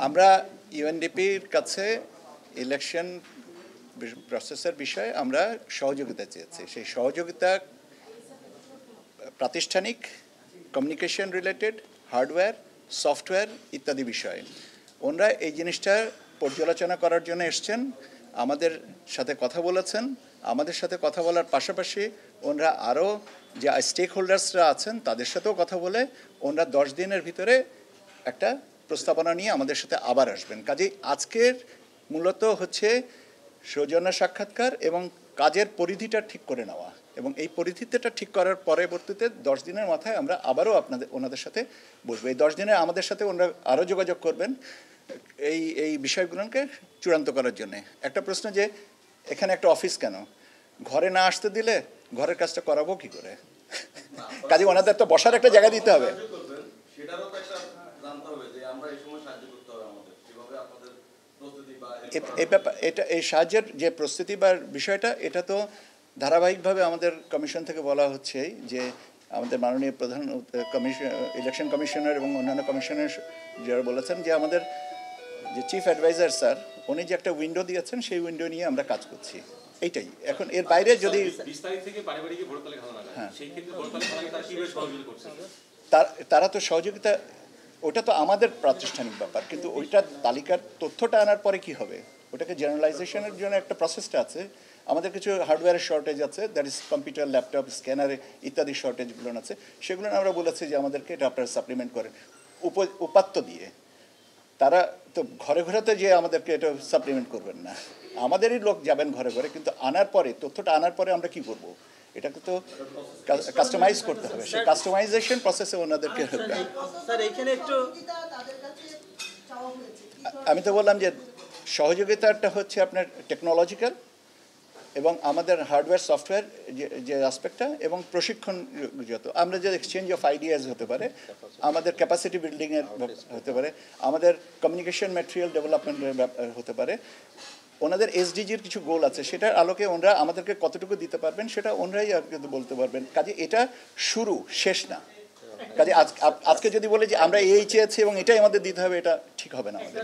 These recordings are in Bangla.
আমরা ইউএনডিপির কাছে ইলেকশন প্রসেসের বিষয়ে আমরা সহযোগিতা চেয়েছি। সেই সহযোগিতা প্রাতিষ্ঠানিক, কমিউনিকেশন রিলেটেড, হার্ডওয়্যার, সফটওয়্যার ইত্যাদি বিষয়ে। ওনারা এই জিনিসটা পর্যালোচনা করার জন্য এসছেন, আমাদের সাথে কথা বলেছেন। আমাদের সাথে কথা বলার পাশাপাশি ওনারা আরও যে স্টেক হোল্ডার্সরা আছেন তাদের সাথেও কথা বলে ওনারা 10 দিনের ভিতরে একটা প্রস্তাবনা নিয়ে আমাদের সাথে আবার আসবেন। কাজেই আজকের মূলত হচ্ছে সৌজন্য সাক্ষাৎকার এবং কাজের পরিধিটা ঠিক করে নেওয়া, এবং এই পরিধিটা ঠিক করার পরবর্তীতে 10 দিনের মাথায় আমরা আবারও ওনাদের সাথে বসবো। এই 10 দিনে আমাদের সাথে ওনারা আরও যোগাযোগ করবেন এই বিষয়গুলোকে চূড়ান্ত করার জন্য। একটা প্রশ্ন যে এখানে একটা অফিস কেন? ঘরে না আসতে দিলে ঘরের কাজটা করাবো কি করে? কাজে ওনাদের তো বসার একটা জায়গা দিতে হবে। এই সাহায্যের যে প্রস্তুতি বা বিষয়টা, এটা তো ধারাবাহিকভাবে আমাদের কমিশন থেকে বলা হচ্ছে যে আমাদের মাননীয় প্রধান ইলেকশন কমিশনার এবং অন্যান্য কমিশনার যারা বলেছেন যে আমাদের যে চিফ অ্যাডভাইজার স্যার উনি যে একটা উইন্ডো দিয়েছেন সেই উইন্ডো নিয়ে আমরা কাজ করছি, এইটাই। এখন এর বাইরে যদি তারা তো সহযোগিতা, ওটা তো আমাদের প্রাতিষ্ঠানিক ব্যাপার, কিন্তু ওইটার তালিকার তথ্যটা আনার পরে কি হবে, ওটাকে জেনারেলাইজেশনের জন্য একটা প্রসেসটা আছে। আমাদের কিছু হার্ডওয়্যারের শর্টেজ আছে, that is computer, laptop, scanner ইত্যাদি শর্টেজগুলো আছে। সেগুলো আমরা বলেছি যে আমাদেরকে এটা আপনারা সাপ্লিমেন্ট করেন উপাত্ত দিয়ে। তারা তো ঘরে ঘরে তো যে আমাদেরকে এটা সাপ্লিমেন্ট করবেন না, আমাদেরই লোক যাবেন ঘরে ঘরে, কিন্তু আনার পরে তথ্যটা আনার পরে আমরা কি করব, এটাকে তো কাস্টমাইজ করতে হবে। সেই কাস্টমাইজেশন প্রসেসে ওনাদেরকে আমি তো বললাম যে সহযোগিতাটা হচ্ছে আপনার টেকনোলজিক্যাল এবং আমাদের হার্ডওয়্যার সফটওয়্যার যে অ্যাসপেক্টটা, এবং প্রশিক্ষণ যত আমরা যে এক্সচেঞ্জ অফ আইডিয়াজ হতে পারে, আমাদের ক্যাপাসিটি বিল্ডিংয়ের হতে পারে, আমাদের কমিউনিকেশন ম্যাটেরিয়াল ডেভেলপমেন্টের হতে পারে। ওনাদের এসডিজির কিছু গোল আছে, সেটার আলোকে ওনারা আমাদেরকে কতটুকু দিতে পারবেন সেটা ওনারাই কিন্তু বলতে পারবেন। কাজে এটা শুরু, শেষ না। কাজে আজকে যদি বলে যে আমরা এই চেয়েছি এবং এটাই আমাদের দিতে হবে, এটা ঠিক হবে না আমাদের।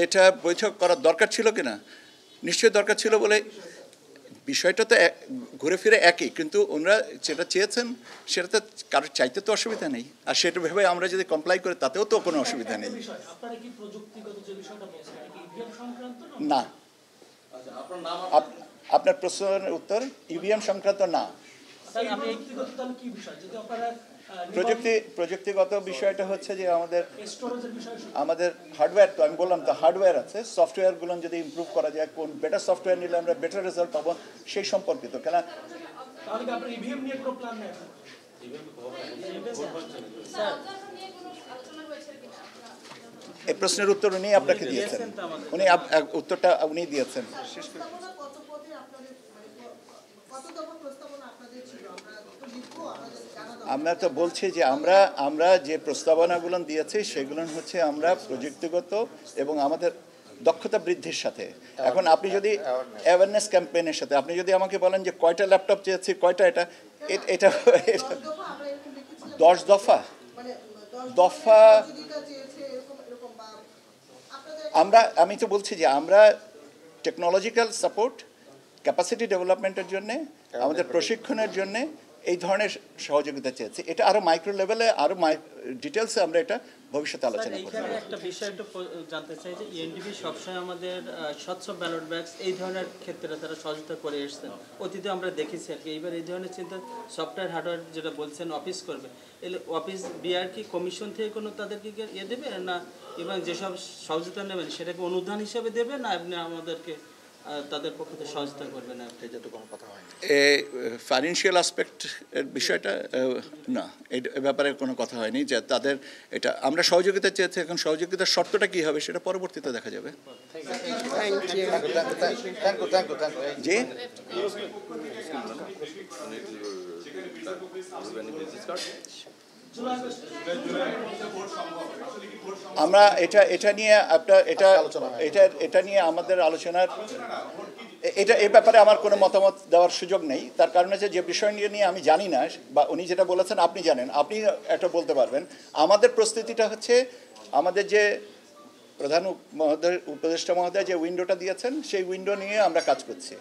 এটা বৈঠক করার দরকার ছিল কিনা? নিশ্চয়ই দরকার ছিল, বলে বিষয়টা তো ঘুরে ফিরে একই, কিন্তু ওনারা যেটা চেয়েছেন সেটাতে কারোর চাইতে তো অসুবিধা নেই, আর সেটা ভেবে আমরা যদি কমপ্লাই করি তাতেও তো কোনো অসুবিধা নেই। না, আপনার প্রশ্নের উত্তর ইভিএম সংক্রান্ত না। প্রযুক্তিগত বিষয়টা হচ্ছে যে আমাদের হার্ডওয়্যার, তো আমি বললাম তো হার্ডওয়্যার আছে, সফটওয়্যারগুলো যদি ইমপ্রুভ করা যায়, কোন বেটার সফটওয়্যার নিলে আমরা বেটার রেজাল্ট পাবো সেই সম্পর্কিত। কেন এই প্রশ্নের উত্তর উনি আপনাকে দিয়েছেন, উনি উত্তরটা উনি দিয়েছেন। আমরা তো বলছি যে আমরা যে প্রস্তাবনাগুলো দিয়েছি সেগুলো হচ্ছে আমরা প্রযুক্তিগত এবং আমাদের দক্ষতা বৃদ্ধির সাথে। এখন আপনি যদি অ্যাওয়ারনেস ক্যাম্পেইনের সাথে আপনি যদি আমাকে বলেন যে কয়টা ল্যাপটপ চেয়েছি, কয়টা, এটা 10 দফা আমি তো বলছি যে আমরা টেকনোলজিক্যাল সাপোর্ট, ক্যাপাসিটি ডেভেলপমেন্টের জন্যে, আমাদের প্রশিক্ষণের জন্যে এই ধরনের সহযোগিতা চেয়েছি। এটা আরো মাইক্রো লেভেলে, আরো ডিটেলসে আমরা এটা ভবিষ্যতে আলোচনা করব। এখানে একটা বিষয় একটু জানতে চাই যে ইউএনডিপি সবসময় আমাদের স্বচ্ছ ব্যালট বাক্স এই ধরনের ক্ষেত্রে তারা সহযোগিতা করে এসেছেন, অতীতে আমরা দেখেছি আর কি। এইবার এই ধরনের চিন্তা সফটওয়্যার হার্ডওয়্যার যেটা বলছেন অফিস করবে, এলে অফিস বিআর কি কমিশন থেকে কোনো তাদেরকে দেবে না, এবং যেসব সহযোগিতা নেবেন সেটাকে অনুদান হিসাবে দেবে না আপনি আমাদেরকে তাদের পক্ষ থেকে সহযোগিতা করবেন? কোনো কথা হয় ফাইন্যান্সিয়াল অ্যাসপেক্ট বিষয়টা না, এই ব্যাপারে কোনো কথা হয়নি যে তাদের এটা আমরা সহযোগিতা চেয়েছি। এখন সহযোগিতার শর্তটা কী হবে সেটা পরবর্তীতে দেখা যাবে। জি, আমরা এটা নিয়ে আপনার এটা নিয়ে আমাদের আলোচনার এটা এই ব্যাপারে আমার কোনো মতামত দেওয়ার সুযোগ নেই, তার কারণ হচ্ছে যে বিষয় নিয়ে আমি জানি না, বা উনি যেটা বলেছেন আপনি জানেন, আপনি এটা বলতে পারবেন। আমাদের প্রস্তুতিটা হচ্ছে আমাদের যে প্রধান উপদেষ্টা মহোদয় যে উইন্ডোটা দিয়েছেন সেই উইন্ডো নিয়ে আমরা কাজ করছি।